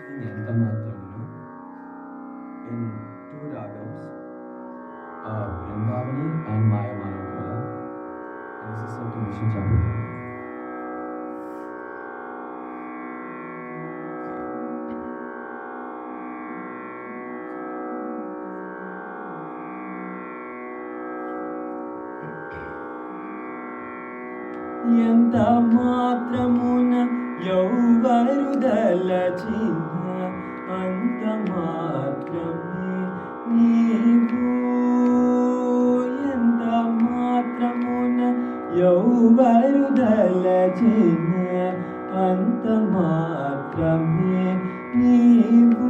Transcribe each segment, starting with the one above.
ఎంత మాత్రమును in two ragams, Vrindavani and Maya Manavkala. And this is set to Mission Chapter 3. ఎంత మాత్రమున ఎవ్వరు దలచిన అంత మాత్రమే నీవు. ఎంత మాత్రమున ఎవ్వరు దలచిన అంత మాత్రమే నీవు.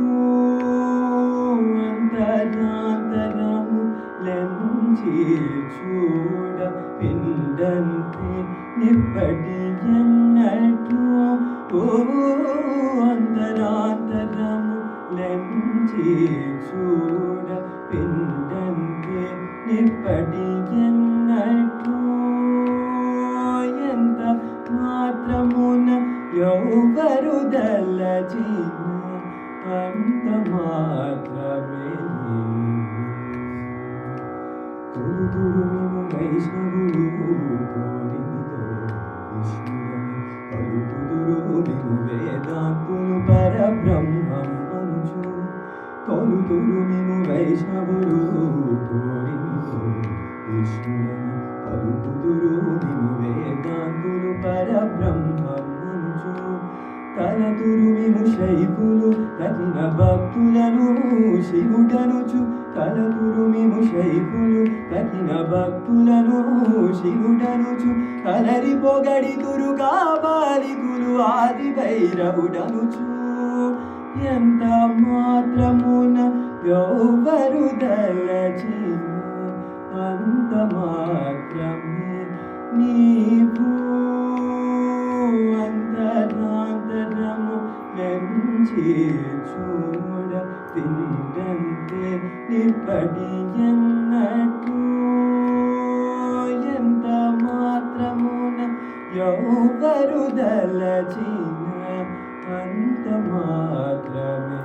అంతరాంతరము లెంచి చూడ పిండంతే నిప్పటి ఎన్నట్లు. అంతరాంతరము లెంచి చూడ పిండంతే నిప్పటి ఎన్నట్లు. ఎంత మాత్రమున ఎవ్వరు దలచిన అంత మాత్రమే తొలుతురుమిము వైష్ణవులు కోరిమితో విష్ణుడని పలుకుదురుమిము వేదాంతులు పరబ్రహ్మం అనుచు. తొలుతురుమిము వైష్ణవులు కోరిమితో విష్ణుడని పలుకుదురుమిము వేదాంతులు పరబ్రహ్మం అనుచు. తలతురుమిము శైవులు తగిన భక్తులను శివుడనుచు. తలతురుమిము శైవులు తగిన భక్తులను శివుడనుచు. కలరి పొగడి తురుగా బాలికులు ఆది భైరవుడనుచు. ఎంత మాత్రమున ఎవ్వరు దలచిన అంత మాత్రమే నీవు. అంతరాంతరము లెంచి చూడ పిండంతే నిప్పటి ఎన్నట్లు. ఎంత మాత్రమున ఎవ్వరు దలచిన అంత మాత్రమే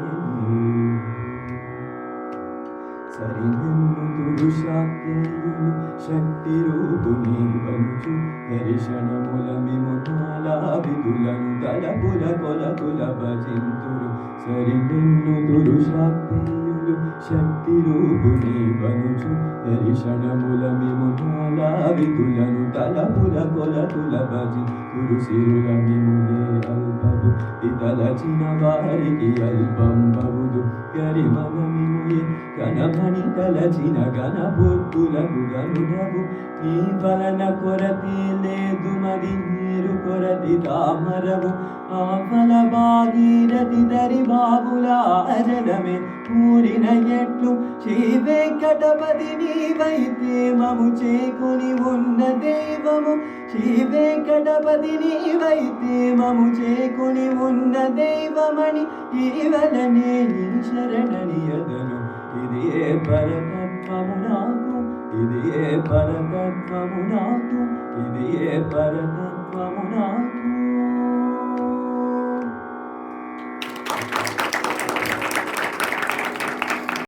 సరినన్ను దురుషాత్యేయులు శక్తి రూపుని వనుచు. దర్శనముల మిమునాలా విధులను తలపుల కొలకుల భజింతురు. సరినన్ను దురుషాత్యేయులు శక్తి రూపుని వనుచు. దర్శనముల మిమునాలా విధులను తలపుల కొలకుల భజింతురు. సిరుల మిములే అల్పము ఇతలచిన వారికి అల్పం బవుదు. గరిమన మిముయే గణమణి తలచిన గణబుద్ధులకు గనుడవు. నీ వలన కొరతి లేదు మది నీరు కొరతి తామరవు. ఆఫల భాగీరథి దరి బాబుల అజలమే పూరిన ఎట్లు. శ్రీ వెంకటపతి నీవైతే మము చేకొని ఉన్న దైవము. శ్రీ వెంకటపతి నీవైతే మము చేకొని ఉన్న దైవమణి ఈవలనే ఈ శరణని అదను. ఇదే పరతత్వము నాకు, ఇదే పరతత్వము నాకు, ఇదే పరతత్వము నాకు.